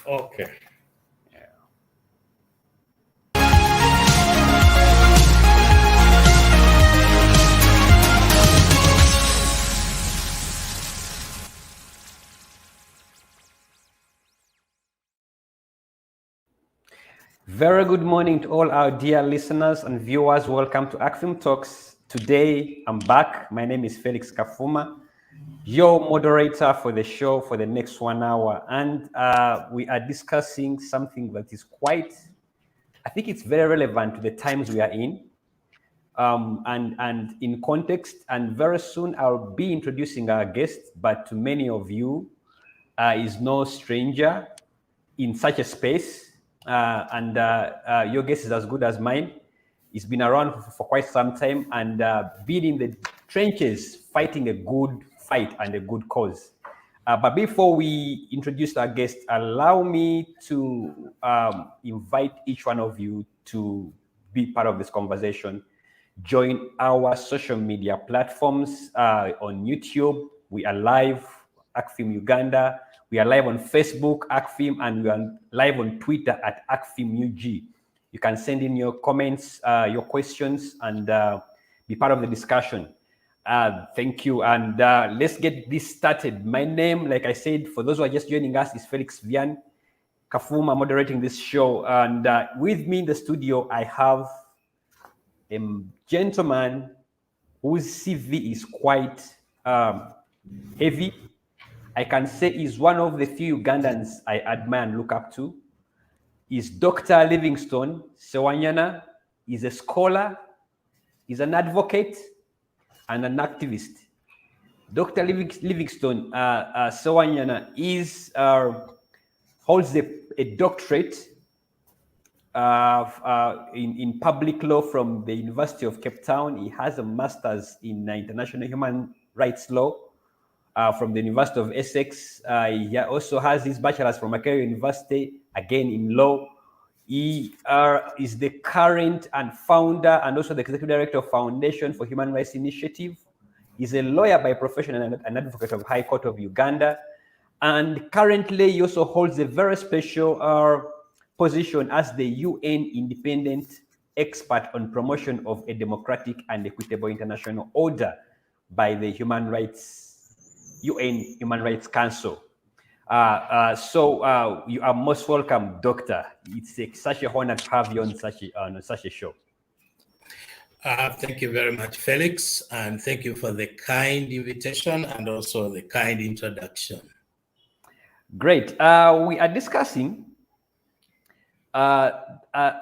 Okay. Very good morning to all our dear listeners and viewers. Welcome to ACFIM Talks. Today, I'm back. My name is Felix Kafuma, your moderator for the show for the next 1 hour. And we are discussing something that is I think it's very relevant to the times we are in and in context. And very soon I'll be introducing our guest, but to many of you is no stranger in such a space. Your guess is as good as mine. He's been around for quite some time and been in the trenches fighting a good fight and a good cause. But before we introduce our guest, allow me to invite each one of you to be part of this conversation. Join our social media platforms on YouTube. We are live, ACFIM Uganda. We are live on Facebook, ACFIM, and we are live on Twitter at ACFIM UG. You can send in your comments, your questions, and be part of the discussion. Thank you. And let's get this started. My name, like I said, for those who are just joining us, is Felix Vian Kafuma, moderating this show. And with me in the studio, I have a gentleman whose CV is quite heavy. I can say he's one of the few Ugandans I admire and look up to. He's Dr. Livingstone Sawanyana. He's a scholar, he's an advocate, and an activist. Dr. Livingstone Sawanyana holds a doctorate in public law from the University of Cape Town. He has a master's in international human rights law from the University of Essex. He also has his bachelor's from Makerere University, again in law. He is the current and founder and also the executive director of Foundation for Human Rights Initiative. He's a lawyer by profession and an advocate of High Court of Uganda. And currently he also holds a very special position as the UN independent expert on promotion of a democratic and equitable international order by the UN Human Rights Council. So you are most welcome, Doctor. It's such a honor to have you on such a show. Thank you very much, Felix, and thank you for the kind invitation and also the kind introduction. Great. We are discussing a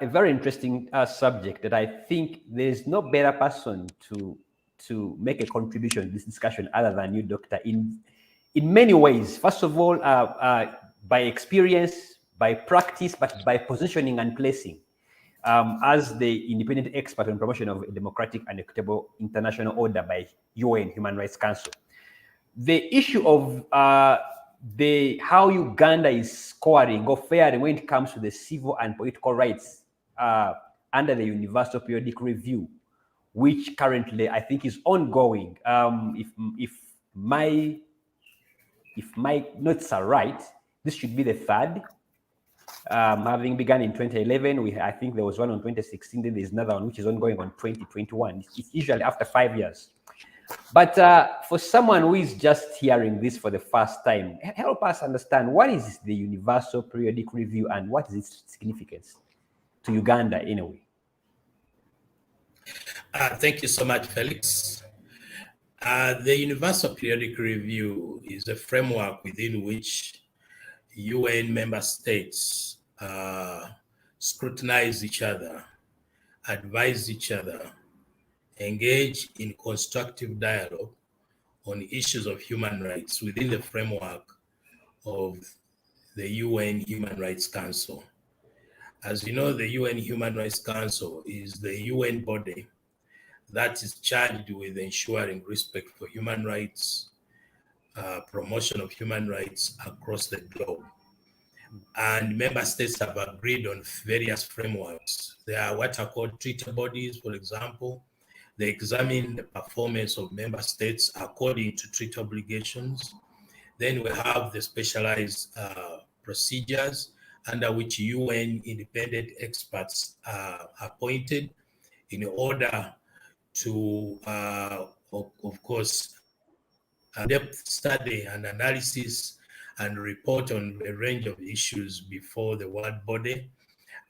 very interesting subject that I think there is no better person to make a contribution to this discussion other than you, Doctor, in many ways. First of all, by experience, by practice, but by positioning and placing as the independent expert on promotion of a democratic and equitable international order by UN Human Rights Council. The issue of how Uganda is scoring or faring when it comes to the civil and political rights under the Universal Periodic Review, which currently I think is ongoing. If my notes are right, this should be the third. Having begun in 2011, I think there was one on 2016, then there's another one which is ongoing on 2021. It's usually after 5 years. But for someone who is just hearing this for the first time, help us understand what is the Universal Periodic Review and what is its significance to Uganda in a way. Thank you so much, Felix. The Universal Periodic Review is a framework within which UN member states scrutinize each other, advise each other, engage in constructive dialogue on issues of human rights within the framework of the UN Human Rights Council. As you know, the UN Human Rights Council is the UN body that is charged with ensuring respect for human rights, promotion of human rights across the globe. And member states have agreed on various frameworks. There are what are called treaty bodies, for example. They examine the performance of member states according to treaty obligations. Then we have the specialized procedures under which UN independent experts are appointed in order to, of course, depth study and analysis and report on a range of issues before the world body.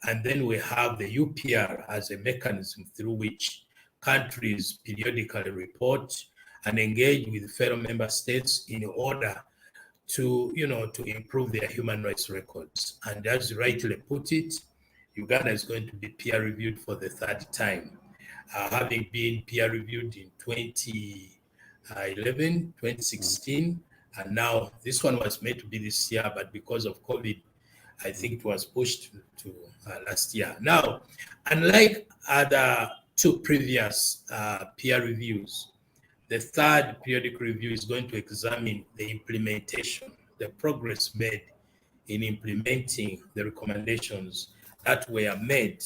And then we have the UPR as a mechanism through which countries periodically report and engage with fellow member states in order to, to improve their human rights records. And as you rightly put it, Uganda is going to be peer reviewed for the third time, having been peer reviewed in 2011, 2016, and now this one was meant to be this year, but because of COVID, I think it was pushed to last year. Now, unlike other two previous peer reviews, the third periodic review is going to examine the implementation, the progress made in implementing the recommendations that were made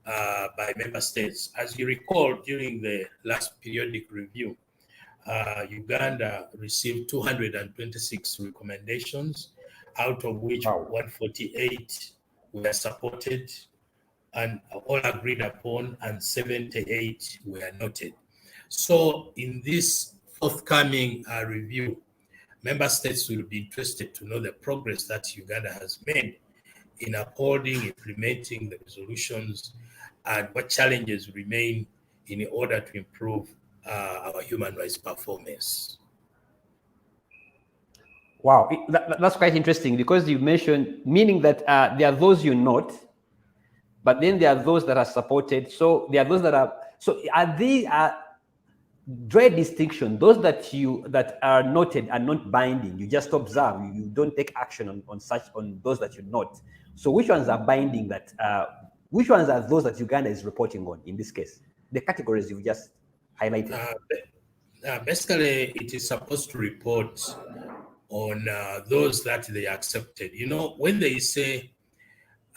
by member states. As you recall, during the last periodic review, Uganda received 226 recommendations, out of which 148 were supported and all agreed upon, and 78 were noted. So in this forthcoming review, member states will be interested to know the progress that Uganda has made in upholding, implementing the resolutions, and what challenges remain in order to improve our human rights performance. Wow, that's quite interesting, because you mentioned, meaning that there are those you note, but then there are those that are supported. So there are those that are, so are they, draw a distinction, those that are noted are not binding, you just observe, you don't take action on those that you note. So which ones are binding, which ones are those that Uganda is reporting on in this case? The categories you've just highlighted. Basically, it is supposed to report on those that they accepted. When they say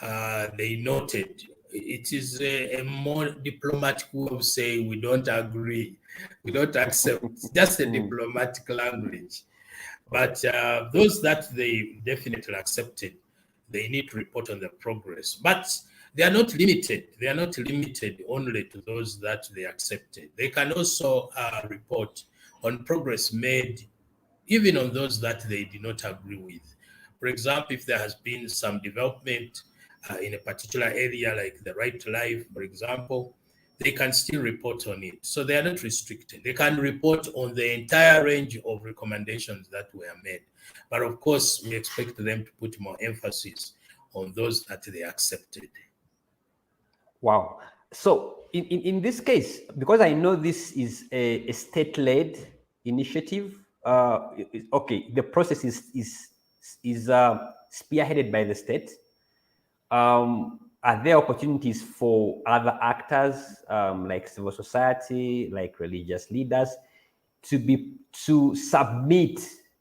they noted, it is a more diplomatic way of saying we don't agree, we don't accept. It's just a diplomatic language. But those that they definitely accepted, they need to report on the progress. But they are not limited. They are not limited only to those that they accepted. They can also report on progress made even on those that they did not agree with. For example, if there has been some development in a particular area, like the right to life, for example, they can still report on it. So they are not restricted. They can report on the entire range of recommendations that were made. But of course, we expect them to put more emphasis on those that they accepted. Wow. So in this case, because I know this is a state-led initiative, okay, the process is spearheaded by the state. Are there opportunities for other actors, like civil society, like religious leaders, to submit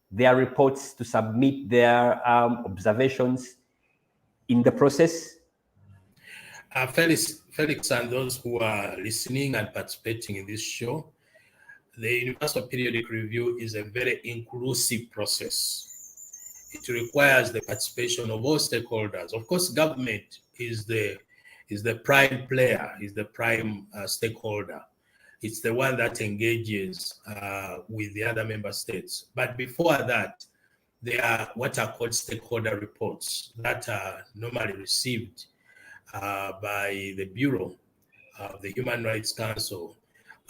their reports, to submit their observations in the process? Felix, and those who are listening and participating in this show, the Universal Periodic Review is a very inclusive process. It requires the participation of all stakeholders. Of course, government is the prime player, is the prime stakeholder. It's the one that engages with the other member states. But before that, there are what are called stakeholder reports that are normally received by the Bureau of the Human Rights Council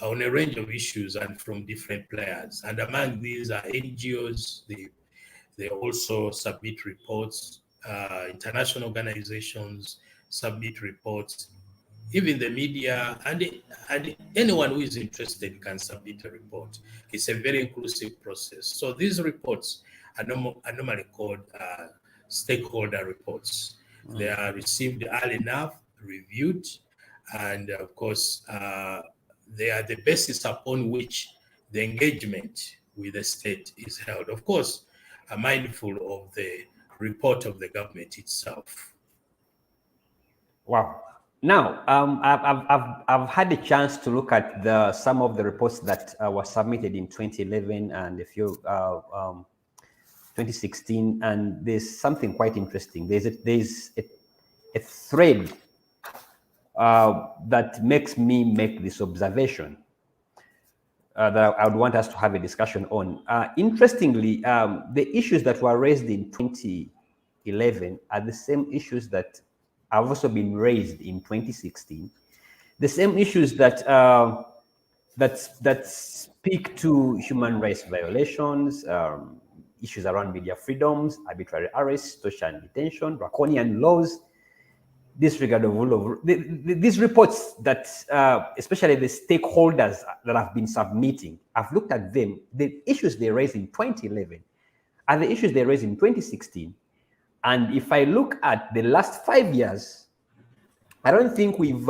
on a range of issues and from different players. And among these are NGOs. They also submit reports. International organizations submit reports. Even the media and anyone who is interested can submit a report. It's a very inclusive process. So these reports are normally called stakeholder reports. They are received early enough, reviewed, and of course, they are the basis upon which the engagement with the state is held. Of course, mindful of the report of the government itself. Wow. Now, I've had a chance to look at some of the reports that were submitted in 2011 and a few 2016, and there's something quite interesting. There's a thread that makes me make this observation that I would want us to have a discussion on. Interestingly, the issues that were raised in 2011 are the same issues that have also been raised in 2016. The same issues that that speak to human rights violations, issues around media freedoms, arbitrary arrests, torture and detention, draconian laws, disregard of rule of these reports that especially the stakeholders that have been submitting, I've looked at them. The issues they raised in 2011 are the issues they raised in 2016. And if I look at the last 5 years, I don't think we've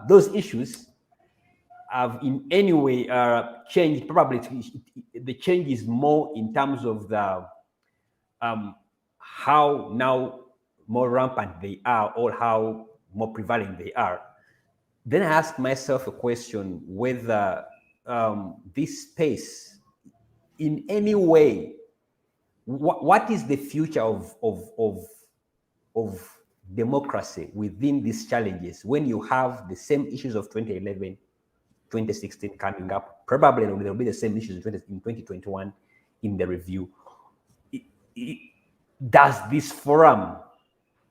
those issues have in any way changed. Probably the change is more in terms of the how now more rampant they are or how more prevalent they are. Then I ask myself a question whether this space in any way, what is the future of democracy within these challenges when you have the same issues of 2011, 2016 coming up? Probably there will be the same issues in 2021 in the review. Does this forum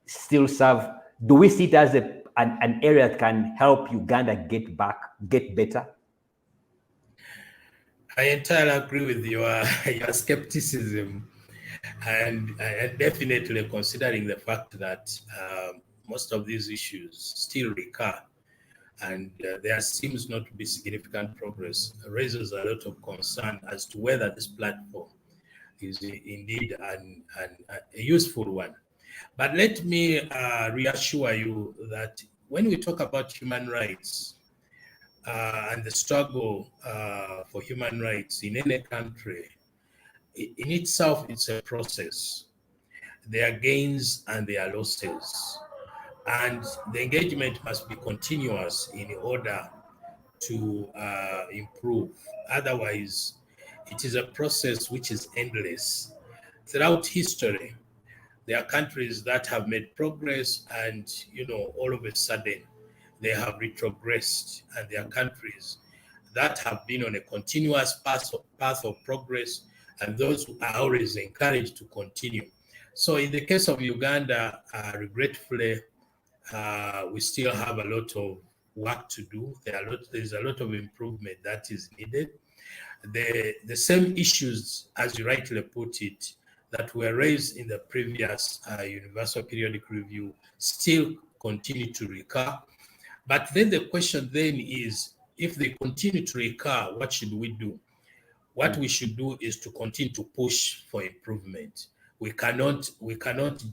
still serve? Do we see it as an area that can help Uganda get better? I entirely agree with your skepticism, and definitely considering the fact that most of these issues still recur, and there seems not to be significant progress, raises a lot of concern as to whether this platform is indeed a useful one. But let me reassure you that when we talk about human rights and the struggle for human rights in any country, in itself, it's a process. There are gains and there are losses. And the engagement must be continuous in order to improve. Otherwise, it is a process which is endless. Throughout history, there are countries that have made progress and, all of a sudden they have retrogressed, and there are countries that have been on a continuous path of progress, and those who are always encouraged to continue. So in the case of Uganda, regretfully, we still have a lot of work to do. There's a lot of improvement that is needed. The same issues, as you rightly put it, that were raised in the previous Universal Periodic Review still continue to recur. But then the question then is, if they continue to recur, what should we do? What we should do is to continue to push for improvement. We cannot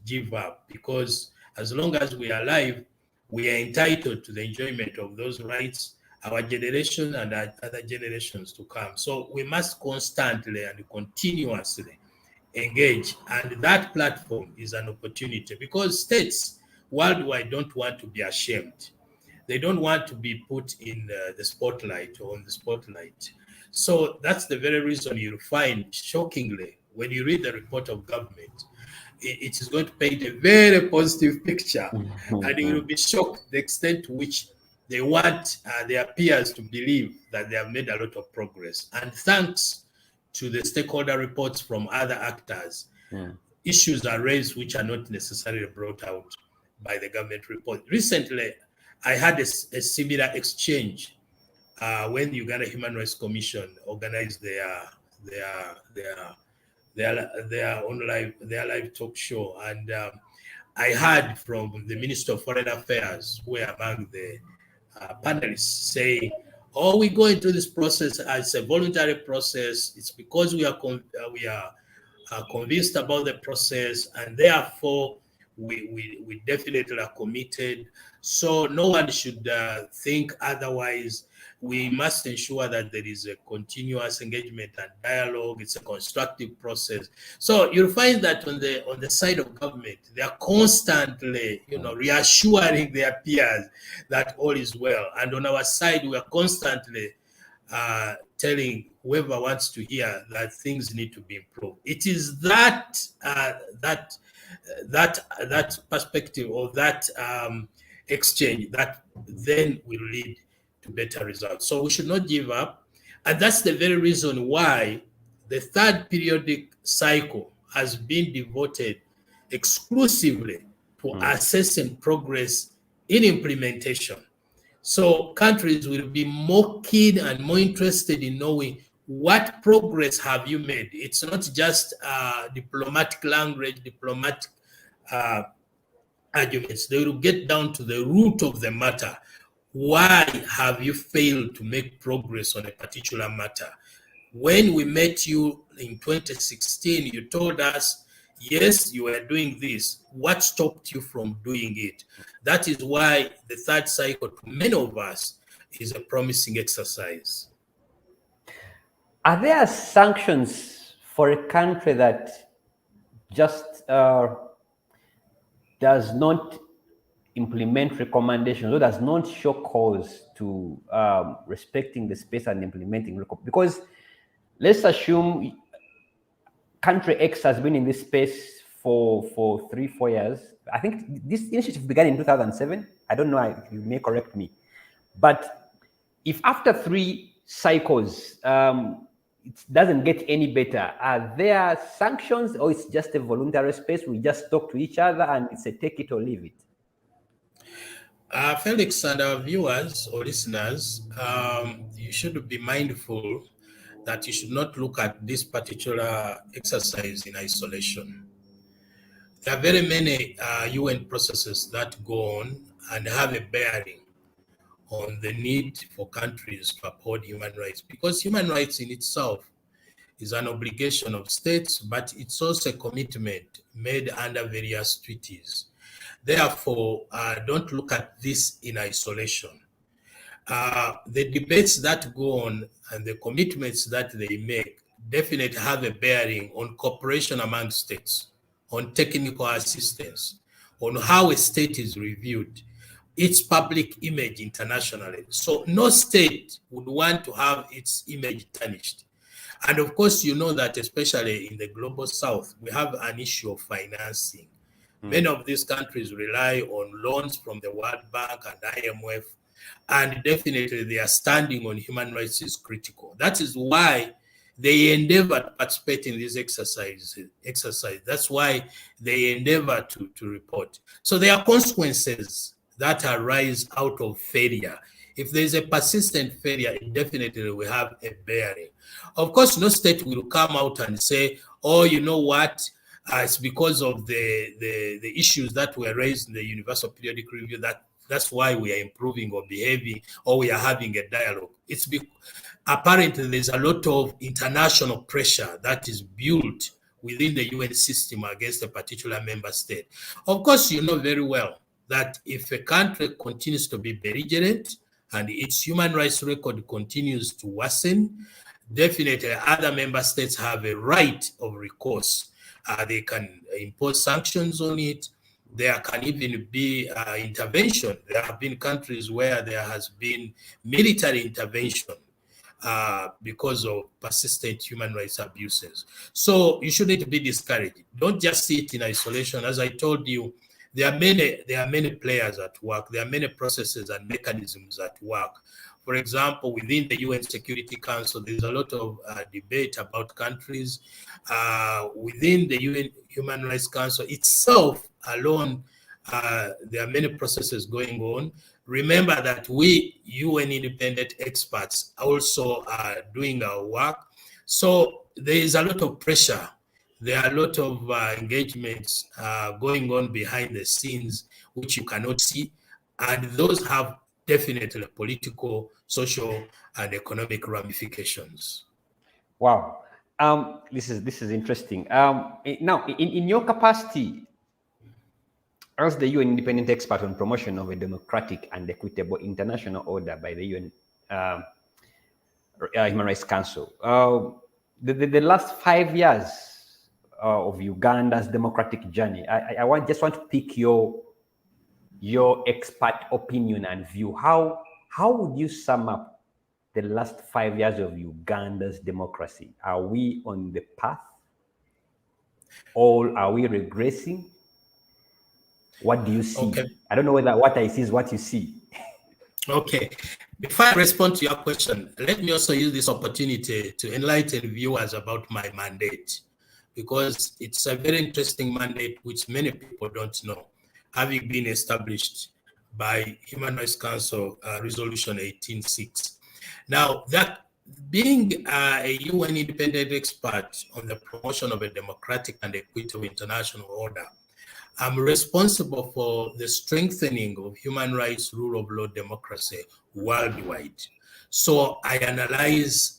give up, because as long as we are alive, we are entitled to the enjoyment of those rights, our generation and other generations to come. So we must constantly and continuously engage, and that platform is an opportunity, because states worldwide don't want to be ashamed. They don't want to be put in the spotlight or on the spotlight. So that's the very reason you'll find, shockingly, when you read the report of government, it is going to paint a very positive picture, and you will be shocked the extent to which they want their peers to believe that they have made a lot of progress. And thanks to the stakeholder reports from other actors, issues are raised which are not necessarily brought out by the government report. Recently, I had a similar exchange when the Uganda Human Rights Commission organized their live talk show, and I heard from the Minister of Foreign Affairs, who were among the panelists, say, "Oh, we go into this process as a voluntary process. It's because we are convinced about the process, and therefore we definitely are committed. So no one should think otherwise. We must ensure that there is a continuous engagement and dialogue. It's a constructive process." So you'll find that on the side of government, they are constantly, reassuring their peers that all is well. And on our side, we are constantly telling whoever wants to hear that things need to be improved. It is that that perspective or that exchange that then will lead to better results. So we should not give up, and that's the very reason why the third periodic cycle has been devoted exclusively to assessing progress in implementation. So countries will be more keen and more interested in knowing what progress have you made. It's not just diplomatic language, diplomatic arguments. They will get down to the root of the matter. Why have you failed to make progress on a particular matter? When we met you in 2016, you told us, yes, you were doing this. What stopped you from doing it? That is why the third cycle, to many of us, is a promising exercise. Are there sanctions for a country that just does not implement recommendations or does not show cause to respecting the space and implementing? Because let's assume country X has been in this space for 3-4 years. I think this initiative began in 2007. I don't know, you may correct me. But if after 3 cycles, it doesn't get any better, are there sanctions, or it's just a voluntary space? We just talk to each other and it's a take it or leave it? Felix and our viewers or listeners, you should be mindful that you should not look at this particular exercise in isolation. There are very many UN processes that go on and have a bearing on the need for countries to uphold human rights, because human rights in itself is an obligation of states, but it's also a commitment made under various treaties. Therefore, don't look at this in isolation. The debates that go on and the commitments that they make definitely have a bearing on cooperation among states, on technical assistance, on how a state is reviewed, its public image internationally. So no state would want to have its image tarnished. And of course, you know that especially in the global south, we have an issue of financing. Many of these countries rely on loans from the World Bank and IMF, and definitely their standing on human rights is critical. That is why they endeavor to participate in this exercise. That's why they endeavor to report. So there are consequences that arise out of failure. If there is a persistent failure, it definitely will have a bearing. Of course, no state will come out and say, oh, you know what, it's because of the issues that were raised in the Universal Periodic Review that's why we are improving or behaving, or we are having a dialogue. It's apparently there's a lot of international pressure that is built within the UN system against a particular member state. Of course, you know very well that if a country continues to be belligerent and its human rights record continues to worsen, definitely other member states have a right of recourse. They can impose sanctions on it. There can even be intervention. There have been countries where there has been military intervention because of persistent human rights abuses. So you shouldn't be discouraged. Don't just see it in isolation. As I told you, there are many players at work. There are many processes and mechanisms at work. For example, within the UN Security Council, there's a lot of debate about countries. Within the UN Human Rights Council itself alone, there are many processes going on. Remember that we, UN independent experts, also are doing our work. So there is a lot of pressure. There are a lot of engagements going on behind the scenes, which you cannot see. And those have definitely political, social, and economic ramifications. Wow. This is interesting. Now, in your capacity as the UN independent expert on promotion of a democratic and equitable international order by the UN Human Rights Council, the last 5 years of Uganda's democratic journey, I just want to pick your expert opinion and view. How would you sum up the last 5 years of Uganda's democracy? Are we on the path? Or are we regressing? What do you see? Okay. I don't know whether what I see is what you see. Okay. Before I respond to your question, let me also use this opportunity to enlighten viewers about my mandate, because it's a very interesting mandate which many people don't know, having been established by Human Rights Council Resolution 18.6. Now, that being a UN independent expert on the promotion of a democratic and equitable international order, I'm responsible for the strengthening of human rights, rule of law, democracy worldwide. So I analyze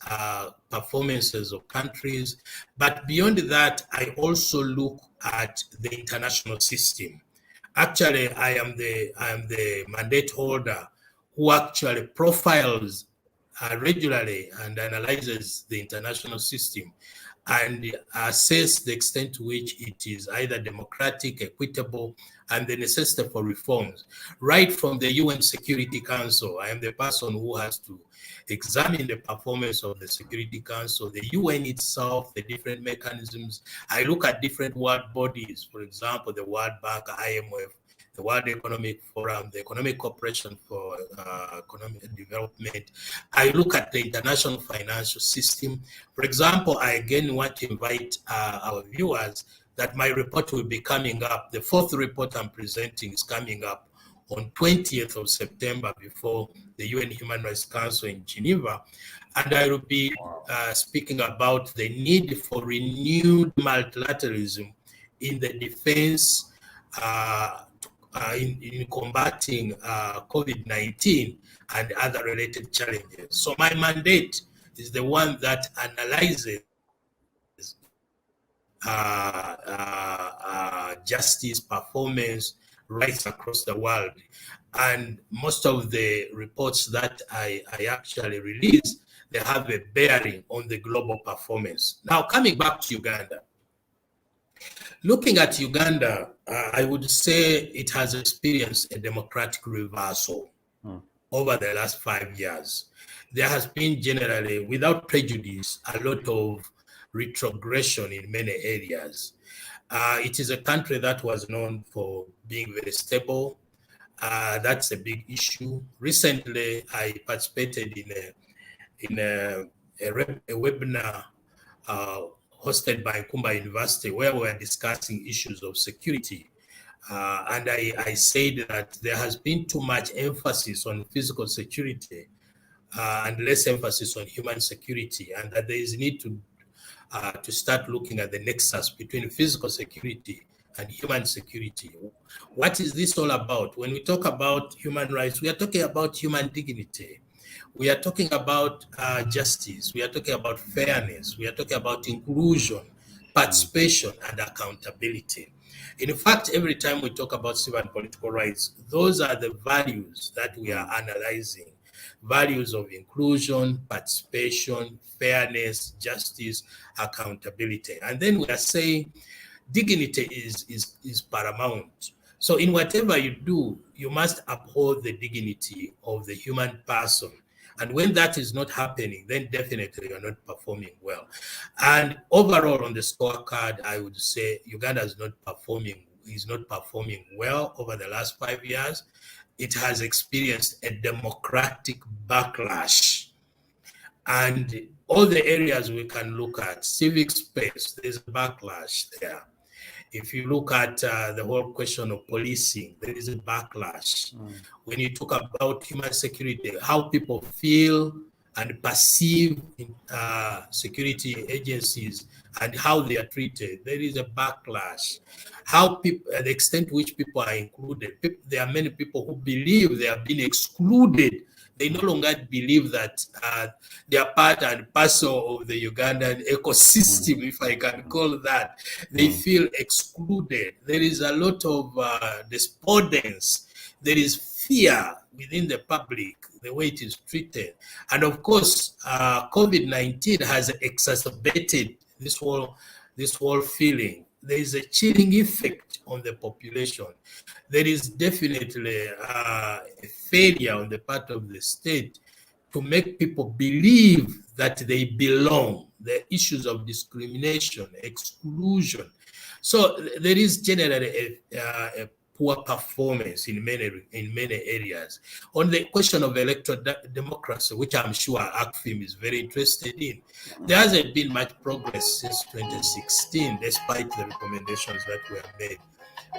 performances of countries, but beyond that, I also look at the international system. Actually, I am the mandate holder who actually profiles regularly and analyzes the international system and assess the extent to which it is either democratic, equitable, and the necessity for reforms. Right from the UN Security Council, I am the person who has to examine the performance of the Security Council, the UN itself, the different mechanisms. I look at different world bodies, for example, the World Bank, IMF, the World Economic Forum, the Economic Cooperation for Economic Development. I look at the international financial system. For example, I again want to invite our viewers that my report will be coming up. The fourth report I'm presenting is coming up on 20th of September before the UN Human Rights Council in Geneva. And I will be speaking about the need for renewed multilateralism in the defense in combating COVID-19 and other related challenges. So my mandate is the one that analyzes justice, performance, rights across the world. And most of the reports that I actually release, they have a bearing on the global performance. Now, coming back to Uganda. Looking at Uganda, I would say it has experienced a democratic reversal over the last 5 years. There has been generally, without prejudice, a lot of retrogression in many areas. It is a country that was known for being very stable. That's a big issue. Recently, I participated in a webinar hosted by Kumba University, where we were discussing issues of security. And I said that there has been too much emphasis on physical security and less emphasis on human security, and that there is a need to start looking at the nexus between physical security and human security. What is this all about? When we talk about human rights, we are talking about human dignity. We are talking about justice. We are talking about fairness. We are talking about inclusion, participation, and accountability. In fact, every time we talk about civil and political rights, those are the values that we are analyzing. Values of inclusion, participation, fairness, justice, accountability. And then we are saying dignity is paramount. So in whatever you do, you must uphold the dignity of the human person. And when that is not happening, then definitely you're not performing well. And overall on the scorecard, I would say Uganda is not performing well over the last 5 years. It has experienced a democratic backlash. And all the areas we can look at, civic space, there's a backlash there. If you look at the whole question of policing, there is a backlash. When you talk about human security, how people feel and perceive security agencies and how they are treated, there is a backlash. How people, the extent to which people are included, there are many people who believe they have been excluded. They no longer believe that they are part and parcel of the Ugandan ecosystem, if I can call that. They feel excluded. There is a lot of despondence. There is fear within the public, the way it is treated. And of course, COVID-19 has exacerbated this whole feeling. There is a chilling effect on the population. There is definitely a failure on the part of the state to make people believe that they belong, the issues of discrimination, exclusion. So there is generally a poor performance in many areas. On the question of electoral democracy, which I'm sure ACFIM is very interested in, there hasn't been much progress since 2016, despite the recommendations that were made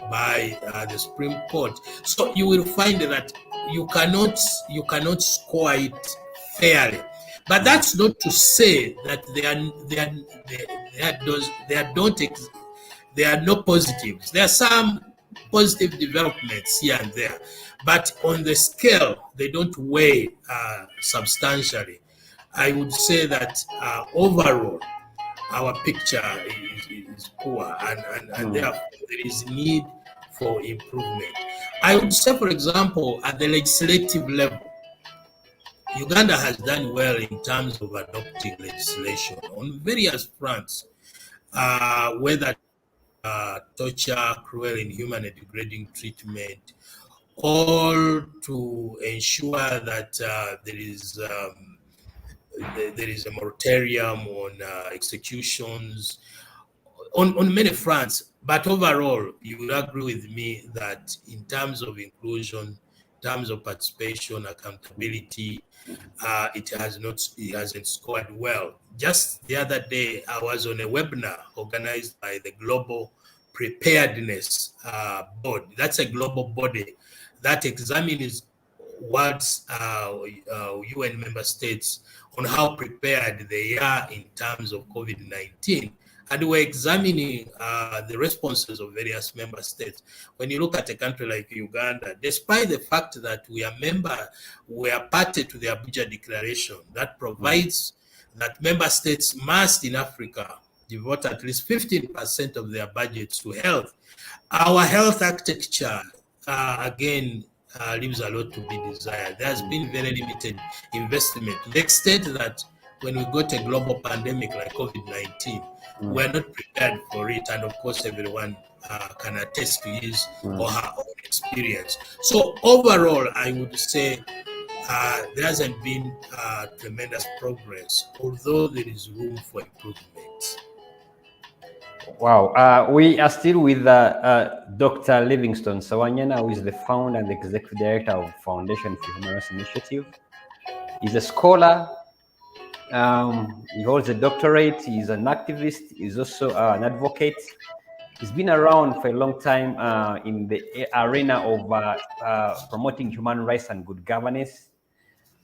by the Supreme Court. So you will find that you cannot score it fairly. But that's not to say that there are no positives. There are some positive developments here and there, but on the scale, they don't weigh substantially. I would say that overall, our picture is poor, and therefore there is need for improvement. I would say, for example, at the legislative level, Uganda has done well in terms of adopting legislation on various fronts, whether torture, cruel, inhuman, and degrading treatment, all to ensure that there is a moratorium on executions on many fronts. But overall, you will agree with me that in terms of inclusion, in terms of participation, accountability, it hasn't scored well. Just the other day, I was on a webinar organized by the Global Preparedness Board. That's a global body that examines what UN member states on how prepared they are in terms of COVID-19. And we're examining the responses of various member states. When you look at a country like Uganda, despite the fact that we are party to the Abuja Declaration that provides that member states must in Africa devote at least 15% of their budgets to health. Our health architecture, again, leaves a lot to be desired. There has been very limited investment to the extent that when we got a global pandemic like COVID-19, we're not prepared for it. And of course, everyone can attest to his or her own experience. So overall, I would say there hasn't been tremendous progress, although there is room for improvement. Wow. We are still with Dr. Livingstone Sawanyana, who is the founder and the executive director of Foundation for Human Rights Initiative. He's a scholar. He holds a doctorate. He's an activist. He's also an advocate. He's been around for a long time in the arena of promoting human rights and good governance.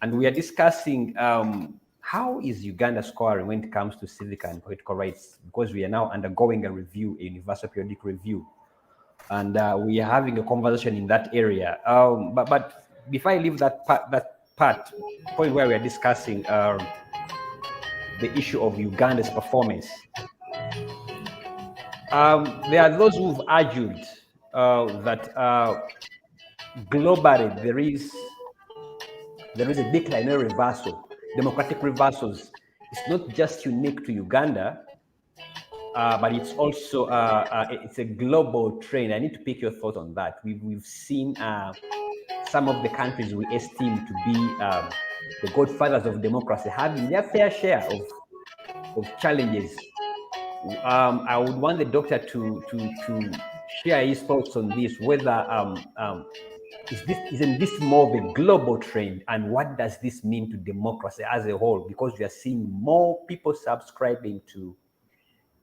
And we are discussing how is Uganda scoring when it comes to civic and political rights, because we are now undergoing a review, a universal periodic review. And we are having a conversation in that area. But before I leave that point where we are discussing the issue of Uganda's performance, there are those who've argued that globally there is a decline, a reversal, democratic reversals. It's not just unique to Uganda, but it's also it's a global trend. I need to pick your thought on that. We've seen some of the countries we esteem to be the godfathers of democracy having their fair share of challenges. I would want the doctor to share his thoughts on this, whether isn't this more of a global trend, and what does this mean to democracy as a whole? Because we are seeing more people subscribing to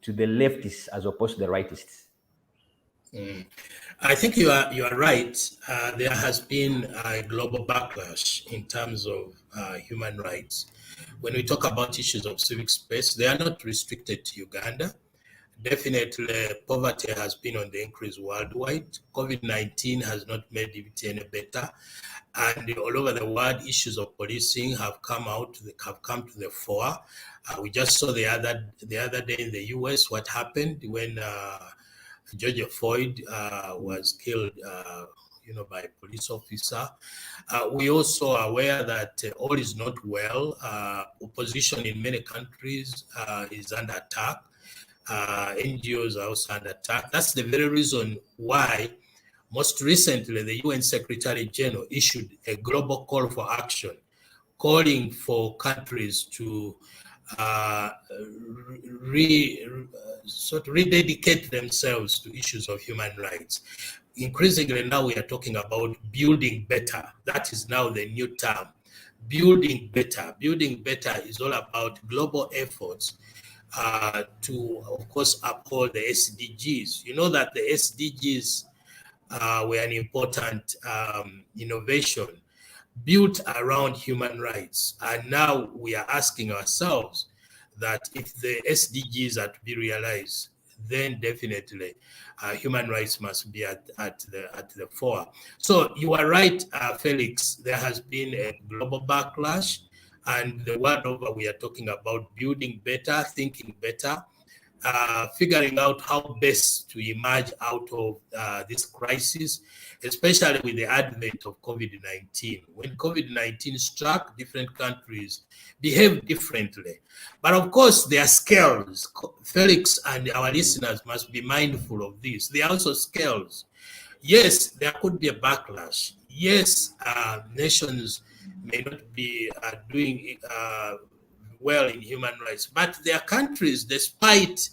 the leftists as opposed to the rightists. I think you are right. There has been a global backlash in terms of human rights. When we talk about issues of civic space, they are not restricted to Uganda. Definitely, poverty has been on the increase worldwide. COVID-19 has not made it any better. And all over the world, issues of policing have come to the fore. We just saw the other day in the US what happened when George Floyd was killed by a police officer. We also are aware that all is not well. Opposition in many countries is under attack. NGOs are also under attack. That's the very reason why most recently the UN Secretary General issued a global call for action calling for countries to sort of rededicate themselves to issues of human rights. Increasingly now we are talking about building better. That is now the new term. Building better. Building better is all about global efforts to, of course, uphold the SDGs. You know that the SDGs were an important innovation built around human rights. And now we are asking ourselves that if the SDGs are to be realized, then definitely human rights must be at the fore. So you are right, Felix, there has been a global backlash, and the world over we are talking about building better, thinking better, figuring out how best to emerge out of this crisis, especially with the advent of COVID-19. When COVID-19 struck, different countries behaved differently. But of course, there are scales. Felix and our listeners must be mindful of this. There are also scales. Yes, there could be a backlash. Yes, nations may not be doing well in human rights, but there are countries, despite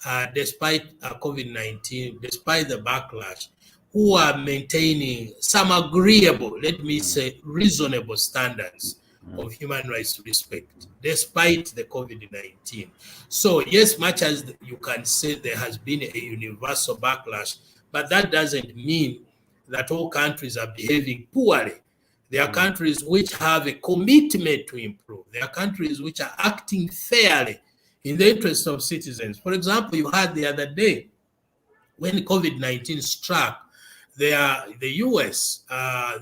COVID-19, despite the backlash, who are maintaining some agreeable, let me say, reasonable standards of human rights respect, despite the COVID-19. So yes, much as you can say there has been a universal backlash, but that doesn't mean that all countries are behaving poorly. There are countries which have a commitment to improve. There are countries which are acting fairly in the interest of citizens. For example, you had the other day when COVID-19 struck, the US,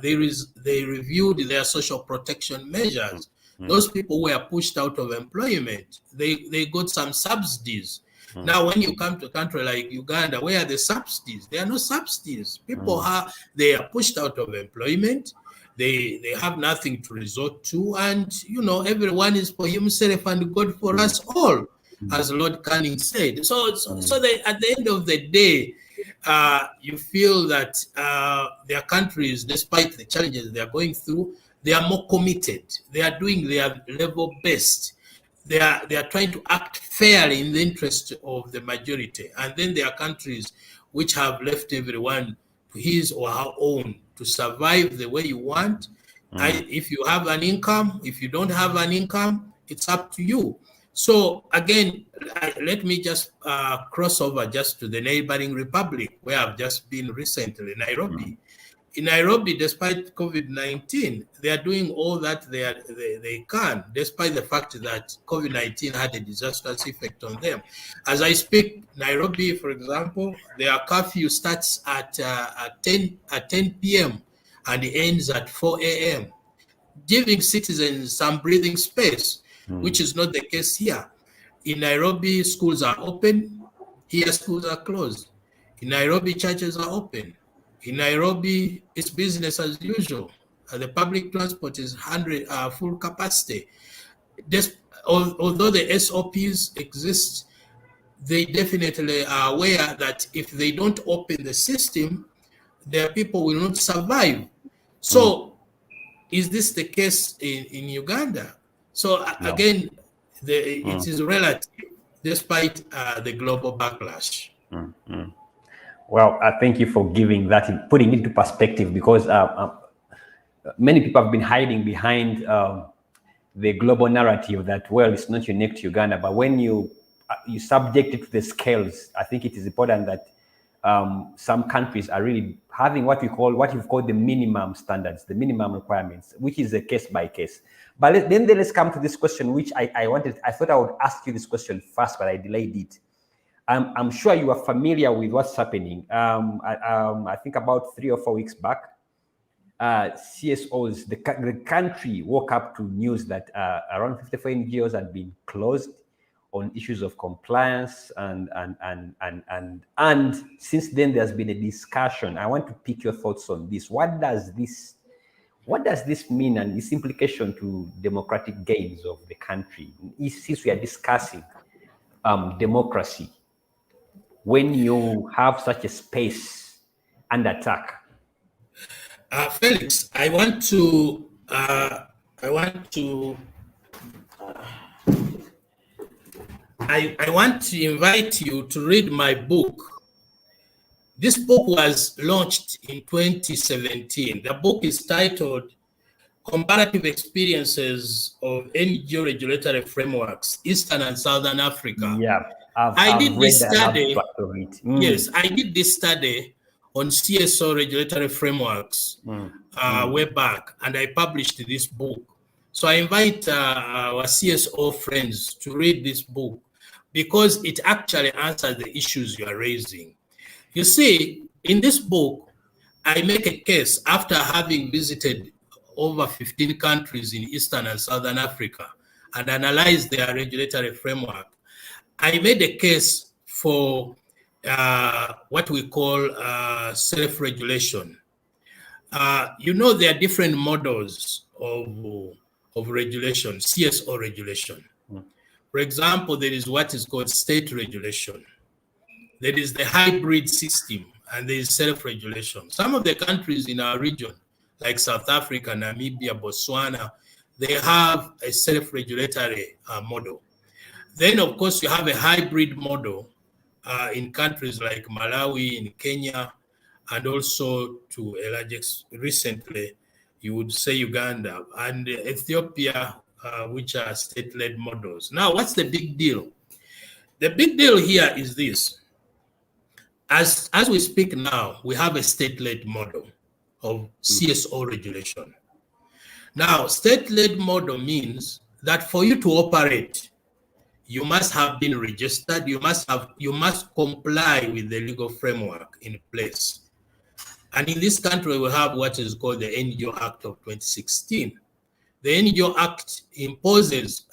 they reviewed their social protection measures. Those people who were pushed out of employment, they got some subsidies. Now, when you come to a country like Uganda, where are the subsidies? There are no subsidies. People they are pushed out of employment. They have nothing to resort to, and everyone is for himself and God for us all, as Lord Canning said. So at the end of the day, you feel that their countries, despite the challenges they are going through, they are more committed. They are doing their level best. They are trying to act fairly in the interest of the majority. And then there are countries which have left everyone to his or her own to survive the way you want. If you have an income, if you don't have an income, it's up to you. So again, let me just cross over just to the neighboring republic where I've just been recently, Nairobi. In Nairobi, despite COVID-19, they are doing all that they can, despite the fact that COVID-19 had a disastrous effect on them. As I speak, Nairobi, for example, their curfew starts at 10 p.m. and ends at 4 a.m., giving citizens some breathing space, which is not the case here. In Nairobi, schools are open. Here, schools are closed. In Nairobi, churches are open. In Nairobi, it's business as usual. The public transport is full capacity. Although the SOPs exist, they definitely are aware that if they don't open the system, their people will not survive. So is this the case in Uganda? So again, it is relative, despite the global backlash. Well, thank you for giving that, putting it into perspective, because many people have been hiding behind the global narrative that, well, it's not unique to Uganda. But when you subject it to the scales, I think it is important that some countries are really having what you've called the minimum standards, the minimum requirements, which is a case by case. But then let's come to this question, which I thought I would ask you this question first, but I delayed it. I'm sure you are familiar with what's happening. I think about 3 or 4 weeks back, CSOs, the country woke up to news that around 54 NGOs had been closed on issues of compliance, and since then there's been a discussion. I want to pick your thoughts on this. What does this mean, and its implication to democratic gains of the country, since we are discussing democracy, when you have such a space under attack? Felix, I want to I want to I want to invite you to read my book. This book was launched in 2017. The book is titled Comparative Experiences of NGO Regulatory Frameworks, Eastern and Southern Africa. Yeah, I I've did read this the study. abstract of it. Yes, I did this study on CSO regulatory frameworks way back, and I published this book. So I invite our CSO friends to read this book because it actually answers the issues you are raising. You see, in this book, I make a case after having visited over 15 countries in Eastern and Southern Africa and analyzed their regulatory framework. I made a case for what we call self-regulation. There are different models of regulation, CSO regulation. For example, there is what is called state regulation. There is the hybrid system, and there is self-regulation. Some of the countries in our region, like South Africa, Namibia, Botswana, they have a self-regulatory model. Then, of course, you have a hybrid model in countries like Malawi, in Kenya, and also to a large extent, recently, you would say Uganda and Ethiopia, which are state-led models. Now, what's the big deal? The big deal here is this. As we speak now, we have a state-led model of CSO regulation. Now, state-led model means that for you to operate, you must have been registered, you must comply with the legal framework in place. And in this country, we have what is called the NGO Act of 2016. The NGO Act imposes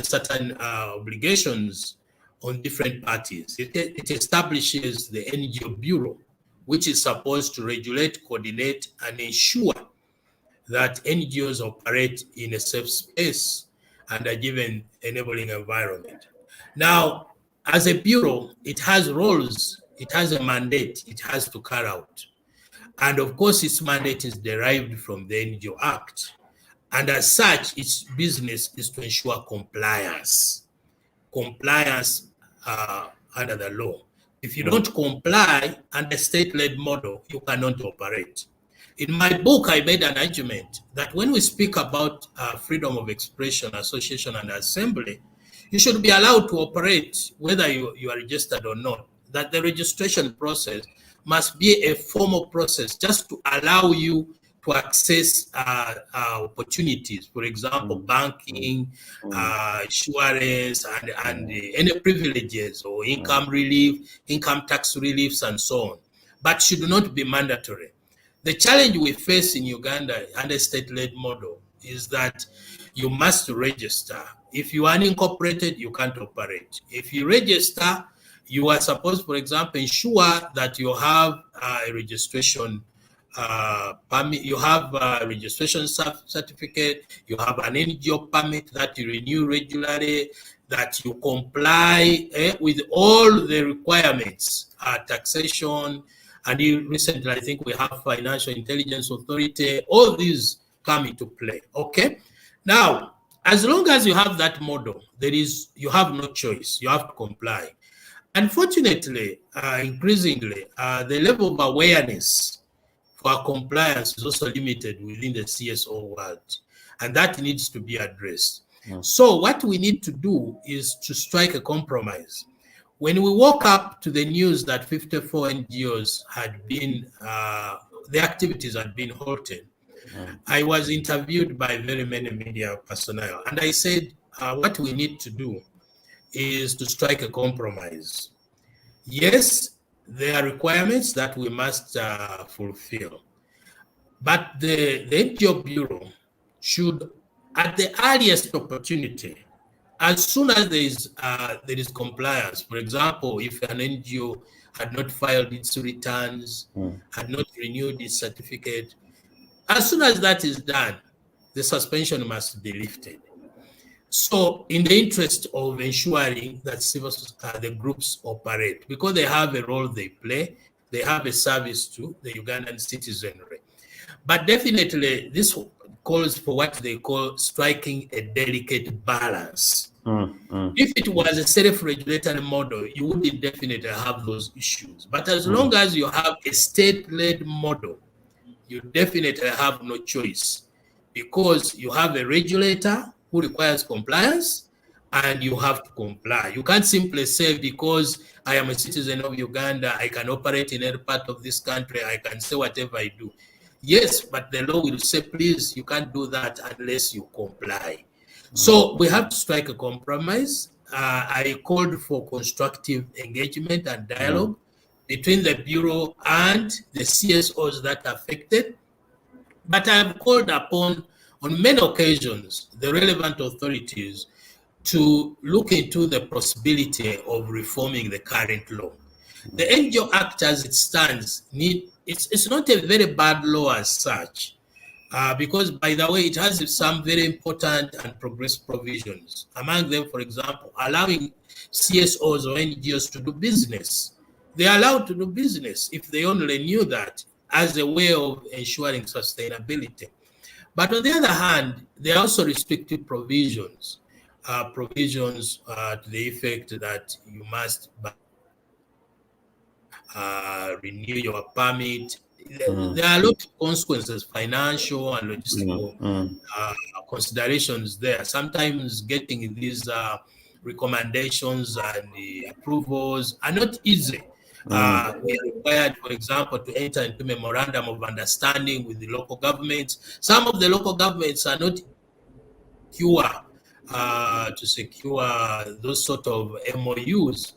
certain obligations on different parties. It establishes the NGO Bureau, which is supposed to regulate, coordinate, and ensure that NGOs operate in a safe space and a given enabling environment. Now, as a bureau, it has roles, it has a mandate, it has to carry out. And of course, its mandate is derived from the NGO Act. And as such, its business is to ensure compliance under the law. If you don't comply under state-led model, you cannot operate. In my book, I made an argument that when we speak about freedom of expression, association, and assembly, you should be allowed to operate whether you are registered or not. That the registration process must be a formal process just to allow you to access opportunities, for example, banking, insurance, and any privileges or income relief, income tax reliefs, and so on, but should not be mandatory. The challenge we face in Uganda under state-led model is that you must register. If you are unincorporated, you can't operate. If you register, you are supposed, for example, ensure that you have a registration permit, you have a registration certificate, you have an NGO permit that you renew regularly, that you comply with all the requirements, taxation, and recently I think we have Financial Intelligence Authority. All these come into play. Okay. Now, as long as you have that model, you have no choice. You have to comply. Unfortunately, increasingly, the level of awareness for compliance is also limited within the CSO world, and that needs to be addressed. So what we need to do is to strike a compromise. When we woke up to the news that 54 NGOs had been, the activities had been halted, I was interviewed by very many media personnel, and I said, what we need to do is to strike a compromise. Yes, there are requirements that we must fulfill, but the NGO Bureau should, at the earliest opportunity, as soon as there is compliance, for example, if an NGO had not filed its returns, had not renewed its certificate, as soon as that is done, the suspension must be lifted. So in the interest of ensuring that the groups operate, because they have a role they play, they have a service to the Ugandan citizenry. But definitely this calls for what they call striking a delicate balance. If it was a self-regulatory model, you would definitely have those issues. But as long as you have a state-led model, you definitely have no choice, because you have a regulator who requires compliance and you have to comply. You can't simply say, because I am a citizen of Uganda, I can operate in any part of this country, I can say whatever I do. Yes, but the law will say, please, you can't do that unless you comply. So we have to strike a compromise. I called for constructive engagement and dialogue between the Bureau and the CSOs that are affected. But I have called upon, on many occasions, the relevant authorities to look into the possibility of reforming the current law. The NGO Act as it stands, it's not a very bad law as such. Because, by the way, it has some very important and progressive provisions. Among them, for example, allowing CSOs or NGOs to do business. They are allowed to do business if they only knew that, as a way of ensuring sustainability. But on the other hand, there are also restrictive provisions, to the effect that you must renew your permit. There are a lot of consequences, financial and logistical considerations there. Sometimes getting these recommendations and the approvals are not easy. We are required, for example, to enter into memorandum of understanding with the local governments. Some of the local governments are not to secure those sort of MOUs.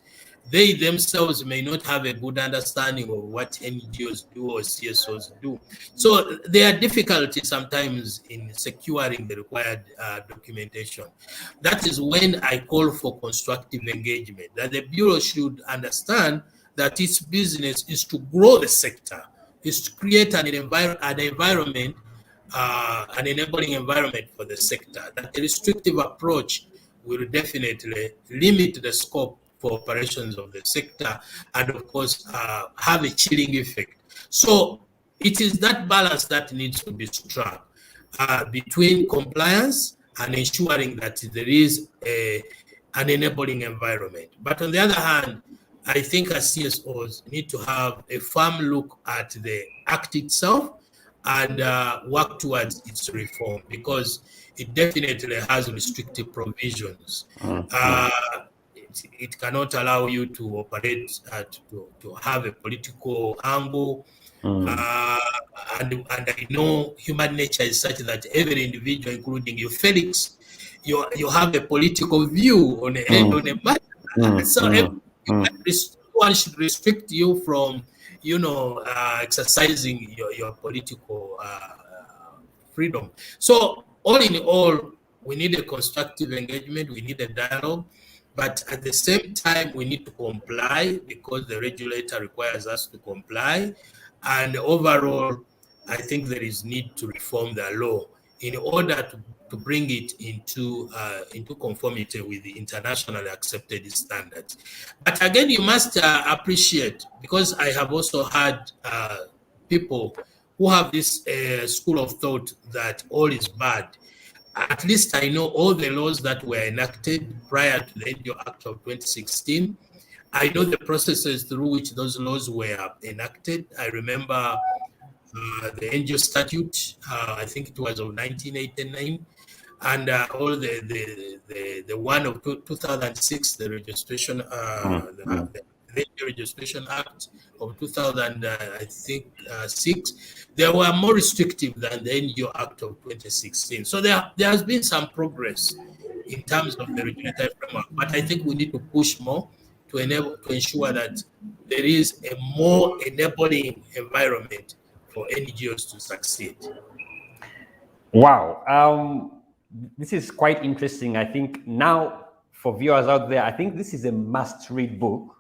They themselves may not have a good understanding of what NGOs do or CSOs do. So there are difficulties sometimes in securing the required documentation. That is when I call for constructive engagement, that the Bureau should understand that its business is to grow the sector, is to create an environment, an enabling environment for the sector. That a restrictive approach will definitely limit the scope for operations of the sector and, of course, have a chilling effect. So it is that balance that needs to be struck between compliance and ensuring that there is an enabling environment. But on the other hand, I think as CSOs need to have a firm look at the act itself and work towards its reform, because it definitely has restrictive provisions. It cannot allow you to operate, to have a political angle. And I know human nature is such that every individual, including you, Felix, you have a political view on a matter. So one should restrict you from, exercising your political freedom. So all in all, we need a constructive engagement, we need a dialogue, but at the same time, we need to comply because the regulator requires us to comply. And overall, I think there is need to reform the law in order to bring it into conformity with the internationally accepted standards. But again, you must appreciate, because I have also had people who have this school of thought that all is bad. At least I know all the laws that were enacted prior to the NGO Act of 2016. I know the processes through which those laws were enacted. I remember the NGO statute, I think it was of 1989, and all the one of 2006, the registration, the Registration Act of 2000, I think 6, they were more restrictive than the NGO Act of 2016. So there has been some progress in terms of the regulatory framework, but I think we need to push more to ensure that there is a more enabling environment for NGOs to succeed. Wow. This is quite interesting. I think now, for viewers out there, I think this is a must-read book.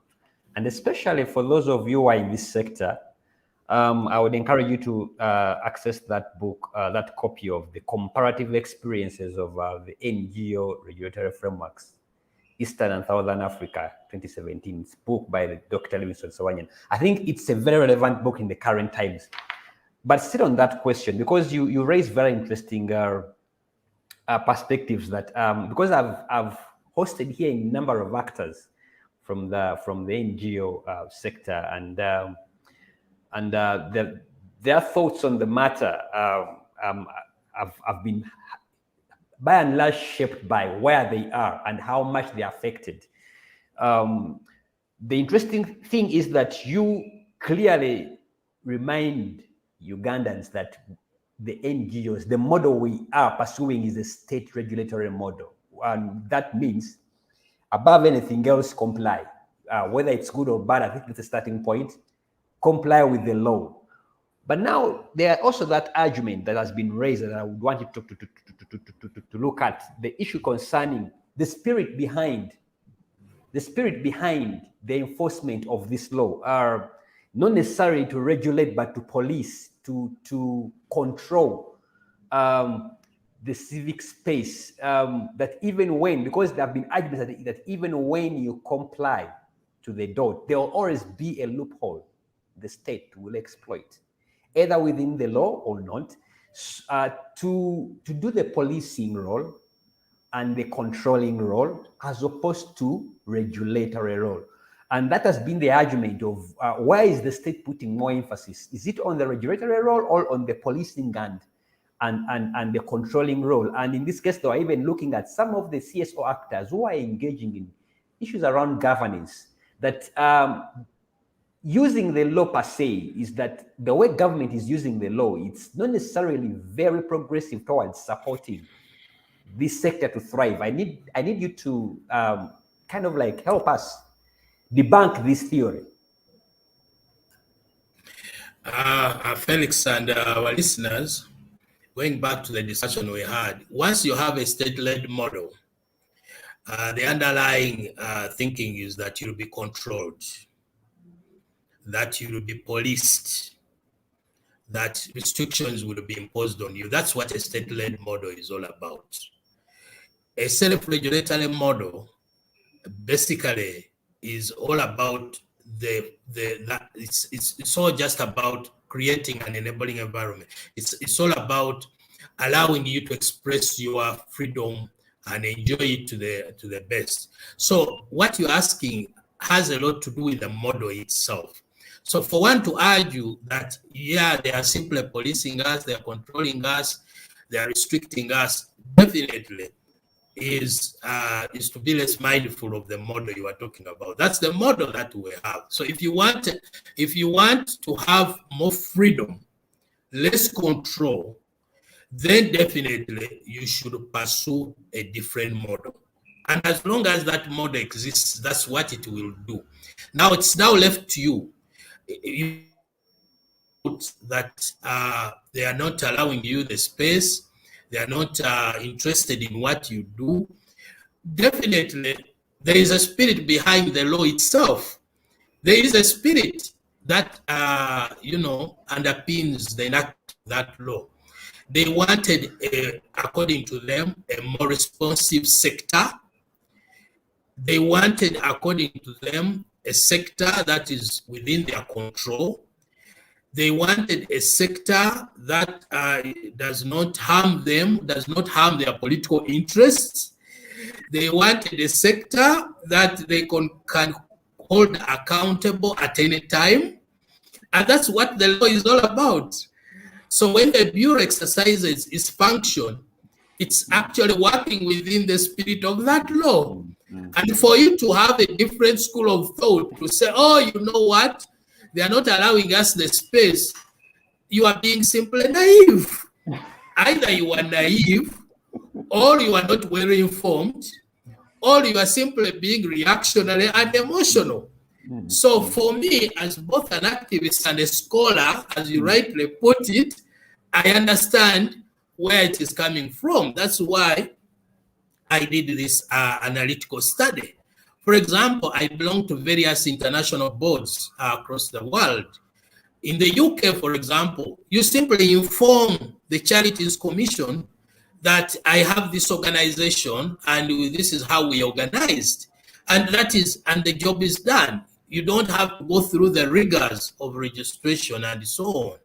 And especially for those of you who are in this sector, I would encourage you to access that book, that copy of the Comparative Experiences of the NGO Regulatory Frameworks, Eastern and Southern Africa, 2017. It's a book by Dr. Livingstone Sawanyana. I think it's a very relevant book in the current times. But still on that question, because you raise very interesting perspectives that because I've hosted here a number of actors from the NGO sector, and their thoughts on the matter have been by and large shaped by where they are and how much they are affected. The interesting thing is that you clearly remind Ugandans that the NGOs, the model we are pursuing is a state regulatory model. And that means, above anything else, comply. Whether it's good or bad, I think it's a starting point. Comply with the law. But now there are also that argument that has been raised that I would want you to look at, the issue concerning the spirit behind the enforcement of this law are not necessarily to regulate, but to police, to control the civic space. That even when, because there have been arguments that even when you comply to the law, there will always be a loophole the state will exploit, either within the law or not, to do the policing role and the controlling role, as opposed to regulatory role. And that has been the argument of where is the state putting more emphasis? Is it on the regulatory role or on the policing and the controlling role? And in this case, they are even looking at some of the CSO actors who are engaging in issues around governance, that using the law per se is that the way government is using the law, it's not necessarily very progressive towards supporting this sector to thrive. I need you to kind of like help us debunk this theory. Felix and our listeners, going back to the discussion we had, once you have a state-led model, the underlying thinking is that you'll be controlled, that you will be policed, that restrictions will be imposed on you. That's what a state-led model is all about. A self-regulatory model basically is all about it's all just about creating an enabling environment. It's all about allowing you to express your freedom and enjoy it to the best. So what you're asking has a lot to do with the model itself. So for one to argue that, yeah, they are simply policing us, they are controlling us, they are restricting us, definitely is to be less mindful of the model you are talking about. That's the model that we have. So if you want to have more freedom, less control, then definitely you should pursue a different model. And as long as that model exists, that's what it will do. Now it's now left to you. That they are not allowing you the space, they are not interested in what you do. Definitely, there is a spirit behind the law itself. There is a spirit that underpins the enactment of that law. They wanted, according to them, a more responsive sector. They wanted, according to them, a sector that is within their control. They wanted a sector that does not harm them, does not harm their political interests. They wanted a sector that they can hold accountable at any time. And that's what the law is all about. So when the Bureau exercises its function, it's actually working within the spirit of that law. And for you to have a different school of thought to say, oh, you know what? They are not allowing us the space. You are being simply naive. Either you are naive, or you are not well informed, or you are simply being reactionary and emotional. So for me, as both an activist and a scholar, as you rightly put it, I understand where it is coming from. That's why I did this analytical study. For example, I belong to various international boards across the world. In the UK, for example, you simply inform the Charities Commission that I have this organization and this is how we organized. And the job is done. You don't have to go through the rigors of registration and so on.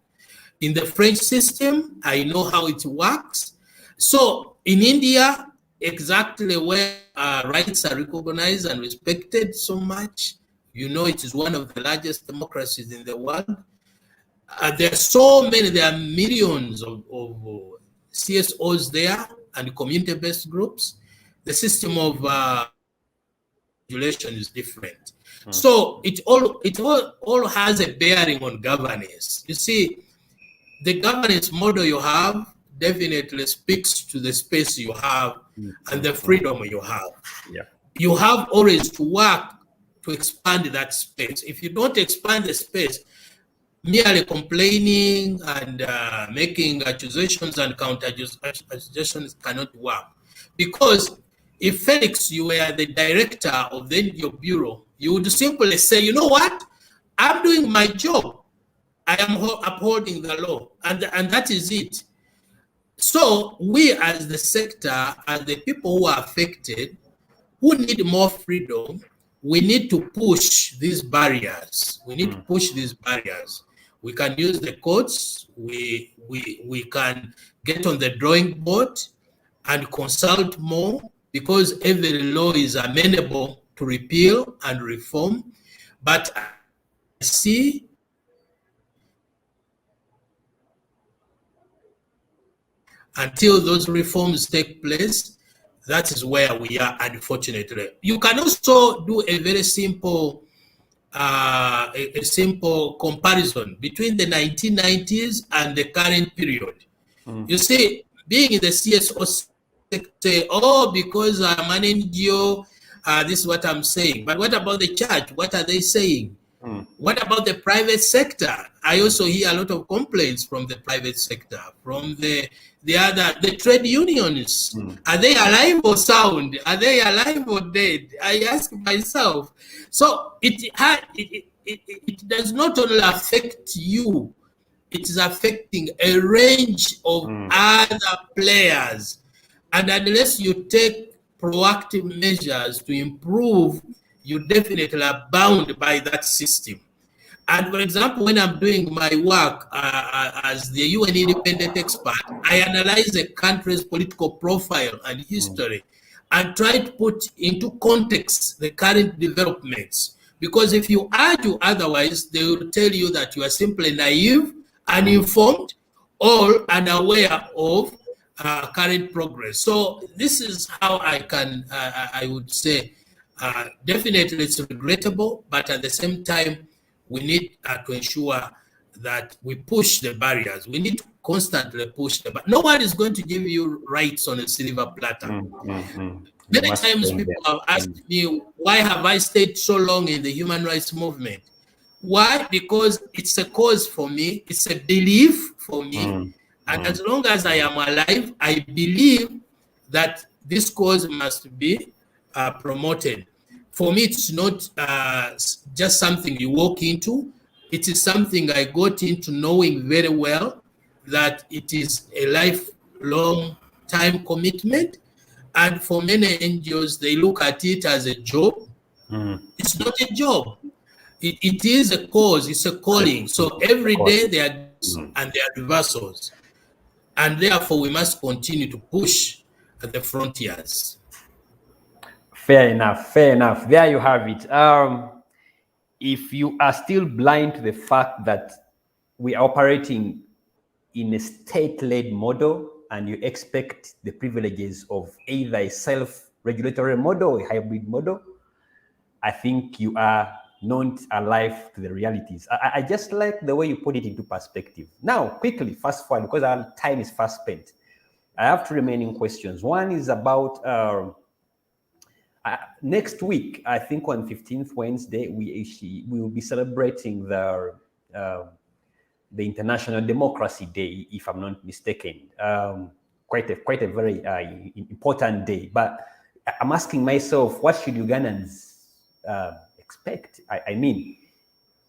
In the French system, I know how it works. So in India, exactly where rights are recognized and respected so much, you know, it is one of the largest democracies in the world. There are so many, there are millions of CSOs there and community-based groups. The system of regulation is different. So it all has a bearing on governance. You see, the governance model you have definitely speaks to the space you have and the freedom you have. Yeah. You have always to work to expand that space. If you don't expand the space, merely complaining and making accusations and counter accusations cannot work. Because if Felix, you were the director of your bureau, you would simply say, you know what? I'm doing my job. I am upholding the law, and that is it. So we as the sector, as the people who are affected, who need more freedom, we need to push these barriers. We need to push these barriers. We can use the courts. We can get on the drawing board and consult more, because every law is amenable to repeal and reform. But I see until those reforms take place, that is where we are, unfortunately. You can also do a very simple a simple comparison between the 1990s and the current period. You see, being in the CSO sector, oh, because I'm an NGO, this is what I'm saying. But what about the church? What are they saying? What about the private sector? I also hear a lot of complaints from the private sector, from the trade unions. Are they alive or sound? Are they alive or dead? I ask myself. So it does not only affect you, it is affecting a range of other players. And unless you take proactive measures to improve, you definitely are bound by that system. And for example, when I'm doing my work as the UN independent expert, I analyze a country's political profile and history and try to put into context the current developments. Because if you argue otherwise, they will tell you that you are simply naive, uninformed, or unaware of current progress. So this is how I would say, definitely it's regrettable, but at the same time, we need to ensure that we push the barriers. We need to constantly push them. But no one is going to give you rights on a silver platter. Many times people have asked me, why have I stayed so long in the human rights movement? Why? Because it's a cause for me. It's a belief for me. And as long as I am alive, I believe that this cause must be promoted. For me, it's not just something you walk into. It is something I got into knowing very well that it is a lifelong time commitment. And for many NGOs, they look at it as a job. It's not a job. It is a cause, it's a calling. So every day there are and there are reversals. And therefore, we must continue to push at the frontiers. Fair enough, fair enough. There you have it. If you are still blind to the fact that we are operating in a state-led model and you expect the privileges of either a self-regulatory model or a hybrid model, I think you are not alive to the realities. I just like the way you put it into perspective. Now, quickly, fast forward, because our time is fast spent. I have two remaining questions. One is about next week, I think on 15th Wednesday, we will be celebrating the International Democracy Day, if I'm not mistaken. Quite a very important day. But I'm asking myself, what should Ugandans expect? I mean,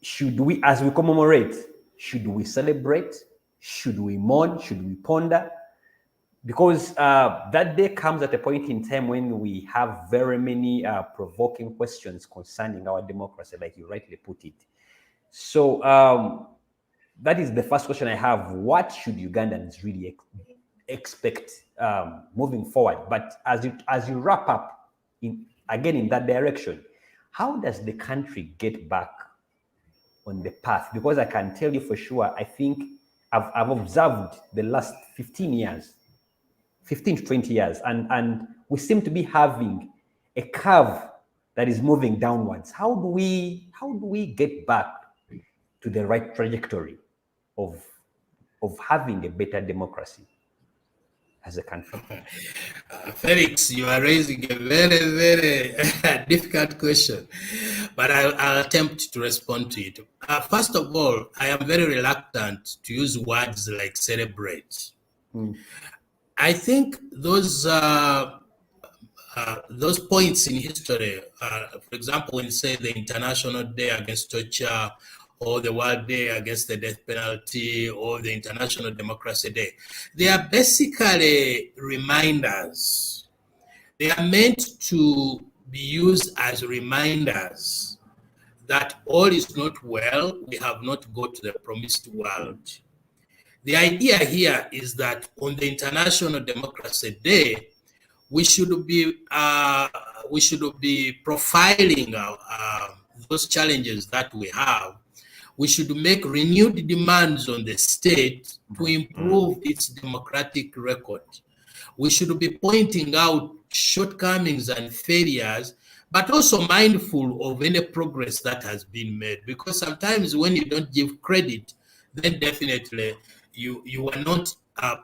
should we, as we commemorate, should we celebrate? Should we mourn? Should we ponder? Because that day comes at a point in time when we have very many provoking questions concerning our democracy, like you rightly put it. So that is the first question I have. What should Ugandans really expect moving forward? But as you wrap up in that direction, how does the country get back on the path? Because I can tell you for sure, I think I've observed the last 15 to 20 years, and we seem to be having a curve that is moving downwards. How do we get back to the right trajectory of having a better democracy as a country? Felix, you are raising a very, very difficult question, but I'll attempt to respond to it. First of all, I am very reluctant to use words like celebrate. I think those points in history, for example, when you say the International Day Against Torture, or the World Day Against the Death Penalty, or the International Democracy Day, they are basically reminders. They are meant to be used as reminders that all is not well, we have not got to the promised world. The idea here is that on the International Democracy Day, we should be profiling those challenges that we have. We should make renewed demands on the state to improve its democratic record. We should be pointing out shortcomings and failures, but also mindful of any progress that has been made. Because sometimes when you don't give credit, then definitely you are not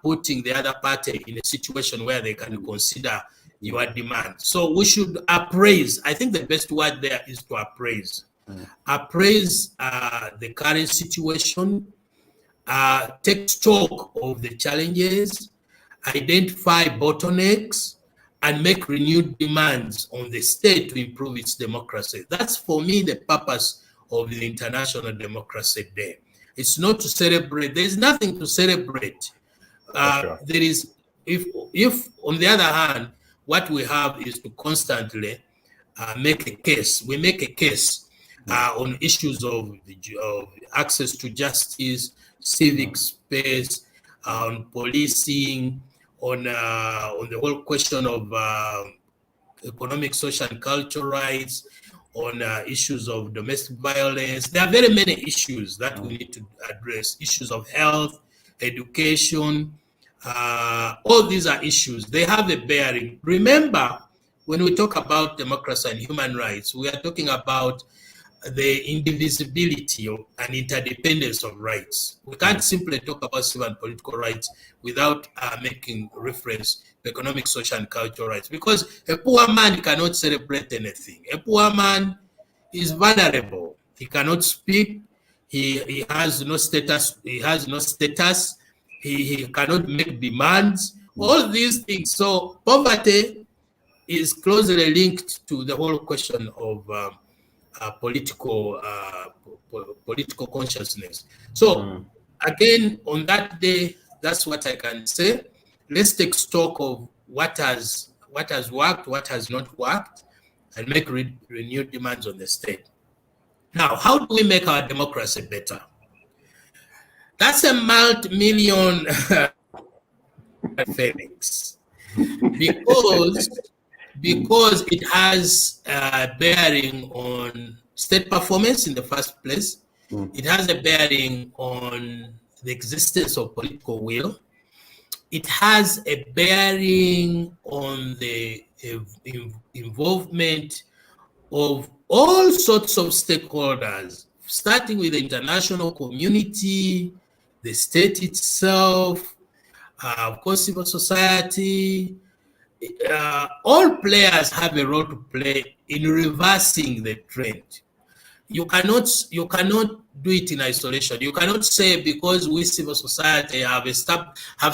putting the other party in a situation where they can consider your demand. So we should appraise. I think the best word there is to appraise. Appraise the current situation, take stock of the challenges, identify bottlenecks, and make renewed demands on the state to improve its democracy. That's for me the purpose of the International Democracy Day. It's not to celebrate. There's nothing to celebrate. Sure. There is, if on the other hand, what we have is to constantly make a case. We make a case on issues of access to justice, civic space, on policing, on the whole question of economic, social, and cultural rights, on issues of domestic violence. There are very many issues that we need to address. Issues of health, education, all these are issues. They have a bearing. Remember, when we talk about democracy and human rights, we are talking about the indivisibility and interdependence of rights. We can't simply talk about civil and political rights without making reference to economic, social, and cultural rights. Because a poor man cannot celebrate anything. A poor man is vulnerable. He cannot speak. He has no status. He has no status. He cannot make demands. All these things. So poverty is closely linked to the whole question of political consciousness. So again, on that day, that's what I can say. Let's take stock of what has worked, what has not worked, and make renewed demands on the state. Now, how do we make our democracy better? That's a multi-million Felix, because it has a bearing on state performance in the first place. It has a bearing on the existence of political will. It has a bearing on the involvement of all sorts of stakeholders, starting with the international community, the state itself, of course, civil society. All players have a role to play in reversing the trend. You cannot do it in isolation. You cannot say because we civil society have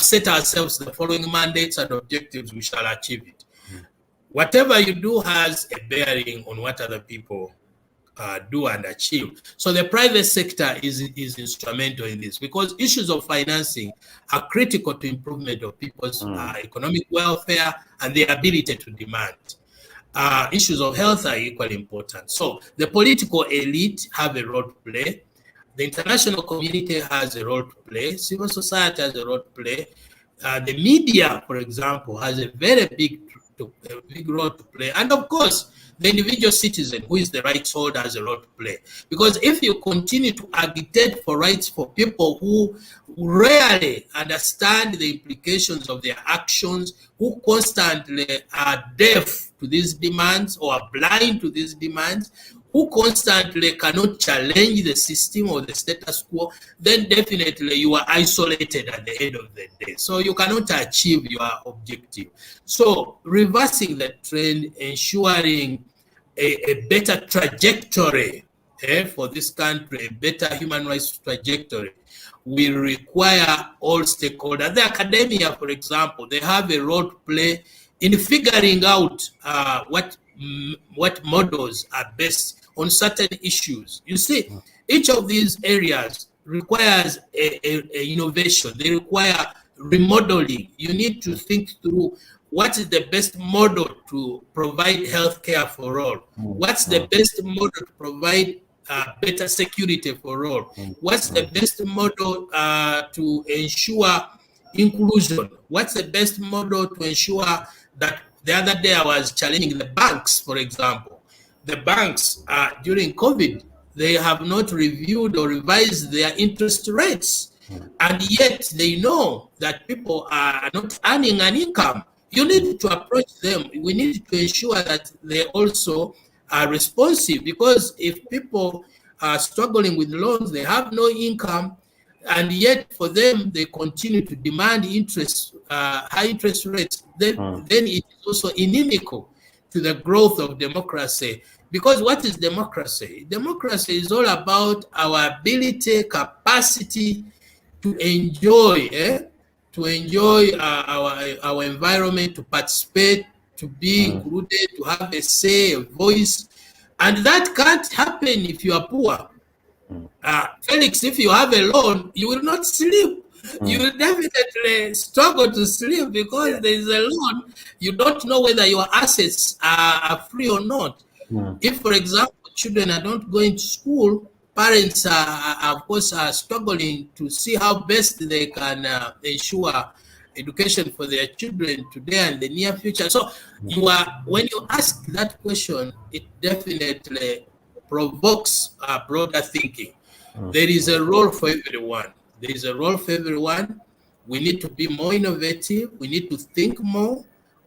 set ourselves the following mandates and objectives, we shall achieve it. Whatever you do has a bearing on what other people do and achieve. So the private sector is instrumental in this, because issues of financing are critical to improvement of people's economic welfare and their ability to demand. Issues of health are equally important. So the political elite have a role to play. The international community has a role to play. Civil society has a role to play. The media, for example, has a very big role to play. And of course, the individual citizen who is the rights holder has a role to play. Because if you continue to agitate for rights for people who rarely understand the implications of their actions, who constantly are deaf to these demands or are blind to these demands, who constantly cannot challenge the system or the status quo, then definitely you are isolated at the end of the day. So you cannot achieve your objective. So reversing the trend, ensuring a better trajectory for this country, a better human rights trajectory, will require all stakeholders. The academia, for example, they have a role to play in figuring out what models are best on certain issues. You see, each of these areas requires a innovation. They require remodeling. You need to think through what is the best model to provide healthcare for all. What's the best model to provide better security for all? What's the best model to ensure inclusion? What's the best model to ensure that? The other day I was challenging the banks, for example. The banks, during COVID, they have not reviewed or revised their interest rates. And yet they know that people are not earning an income. You need to approach them. We need to ensure that they also are responsive, because if people are struggling with loans, they have no income, and yet for them they continue to demand interest, high interest rates, then it is also inimical to the growth of democracy. Because what is democracy? Democracy is all about our ability, capacity to enjoy our environment, to participate, to be included, to have a say, a voice. And that can't happen if you are poor. Felix, if you have a loan, you will not sleep. You will definitely struggle to sleep because there is a loan. You don't know whether your assets are free or not. If, for example, children are not going to school, parents are, of course, are struggling to see how best they can ensure education for their children today and the near future. So when you ask that question, it definitely provokes broader thinking. There is a role for everyone. There is a role for everyone. We need to be more innovative. We need to think more.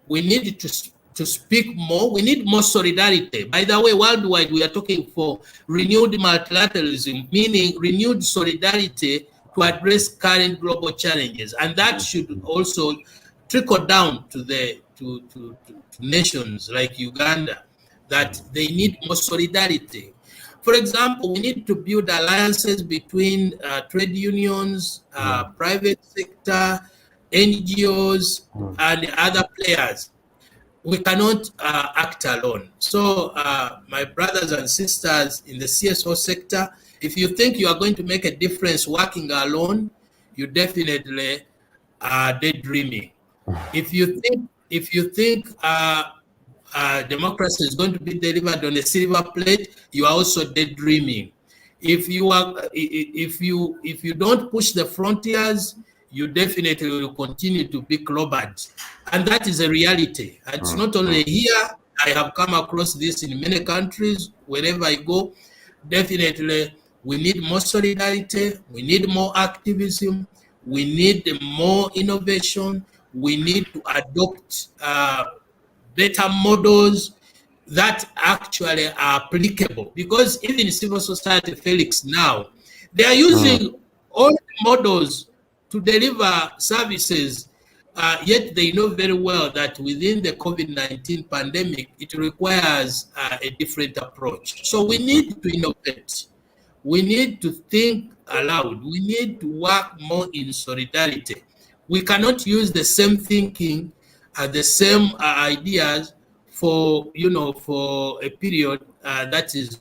We need to speak more. We need more solidarity. By the way, worldwide, we are talking for renewed multilateralism, meaning renewed solidarity to address current global challenges. And that should also trickle down to nations like Uganda, that they need more solidarity. For example, we need to build alliances between trade unions, private sector, NGOs, and other players. We cannot act alone. So my brothers and sisters in the CSO sector, if you think you are going to make a difference working alone, you definitely are daydreaming. If you think democracy is going to be delivered on a silver plate, you are also daydreaming. If you don't push the frontiers, you definitely will continue to be clobbered. And that is a reality. And it's not only here. I have come across this in many countries. Wherever I go, definitely we need more solidarity. We need more activism. We need more innovation. We need to adopt better models that actually are applicable. Because even civil society, Felix, now, they are using all the models to deliver services, yet they know very well that within the COVID-19 pandemic, it requires a different approach. So we need to innovate. We need to think aloud. We need to work more in solidarity. We cannot use the same thinking, the same ideas for a period that is,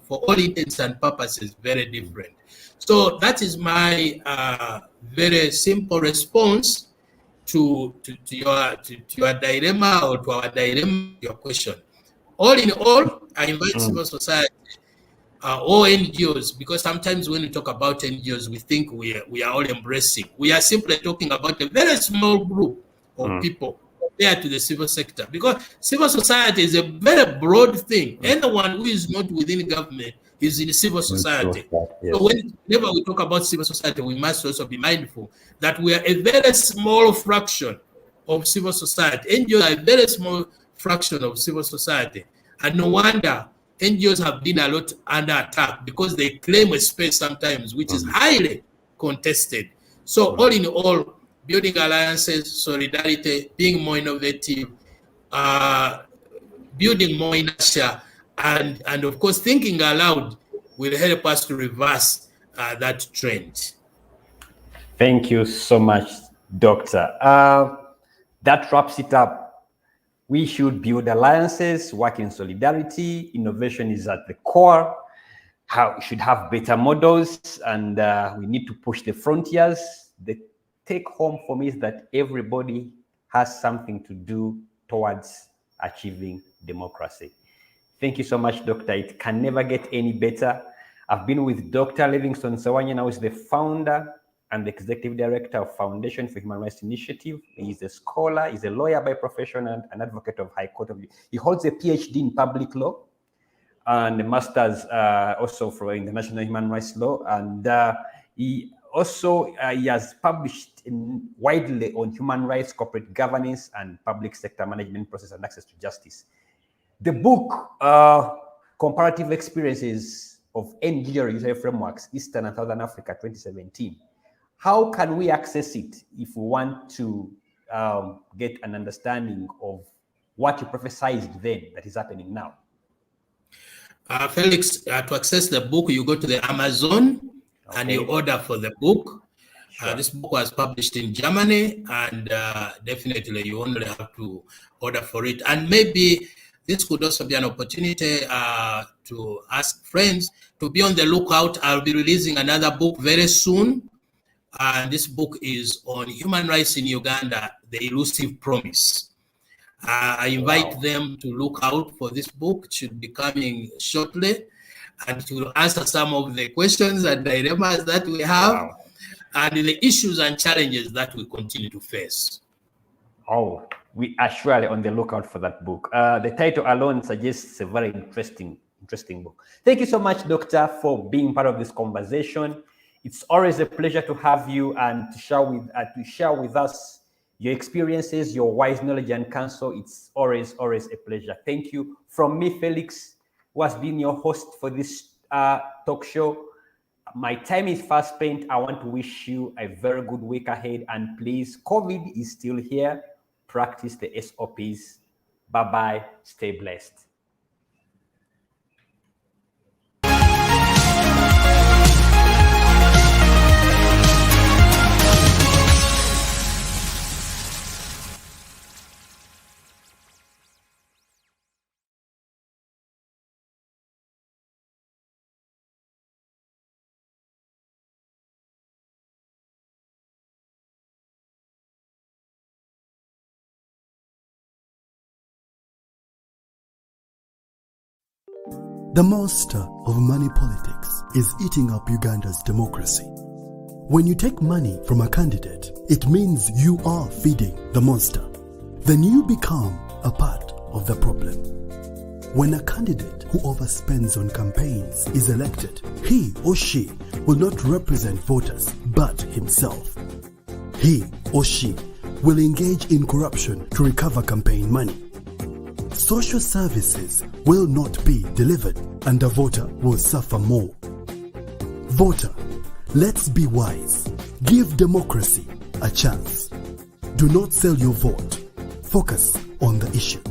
for all intents and purposes, very different. So that is my very simple response to your dilemma, or to our dilemma, your question. All in all, I invite civil society all NGOs, because sometimes when we talk about NGOs, we think we are all embracing. We are simply talking about a very small group of people compared to the civil sector, because civil society is a very broad thing. Anyone who is not within government is in civil society. So whenever we talk about civil society, we must also be mindful that we are a very small fraction of civil society. NGOs are a very small fraction of civil society. And no wonder NGOs have been a lot under attack, because they claim a space sometimes which is highly contested. So all in all, building alliances, solidarity, being more innovative, building more inertia, and of course thinking aloud will help us to reverse that trend. Thank you so much, Doctor. That wraps it up. We should build alliances, work in solidarity. Innovation is at the core. We should have better models, and we need to push the frontiers. The take home for me is that everybody has something to do towards achieving democracy. Thank you so much, Doctor. It can never get any better. I've been with Dr. Livingstone Sawanyana, who is the founder and the executive director of Foundation for Human Rights Initiative. He's a scholar, he's a lawyer by profession, and an advocate of High Court. He holds a PhD in public law and a master's also for international human rights law. And he has published widely on human rights, corporate governance, and public sector management process and access to justice. The book, Comparative Experiences of NGO Regulatory Frameworks, Eastern and Southern Africa, 2017. How can we access it if we want to get an understanding of what you prophesized then that is happening now? Felix, to access the book, you go to the Amazon and you order for the book. Sure. This book was published in Germany, and definitely you only have to order for it. And maybe this could also be an opportunity to ask friends to be on the lookout. I'll be releasing another book very soon. And this book is on human rights in Uganda, The Elusive Promise. I invite them to look out for this book. It should be coming shortly, and to answer some of the questions and dilemmas that we have, and the issues and challenges that we continue to face. Oh, we are surely on the lookout for that book. The title alone suggests a very interesting book. Thank you so much, Doctor, for being part of this conversation. It's always a pleasure to have you and to share with us your experiences, your wise knowledge and counsel. It's always a pleasure. Thank you. From me, Felix, who has been your host for this talk show. My time is fast spent. I want to wish you a very good week ahead. And please, COVID is still here. Practice the SOPs. Bye-bye. Stay blessed. The monster of money politics is eating up Uganda's democracy. When you take money from a candidate, it means you are feeding the monster. Then you become a part of the problem. When a candidate who overspends on campaigns is elected, he or she will not represent voters but himself. He or she will engage in corruption to recover campaign money. Social services will not be delivered and the voter will suffer more. Voter, let's be wise. Give democracy a chance. Do not sell your vote. Focus on the issue.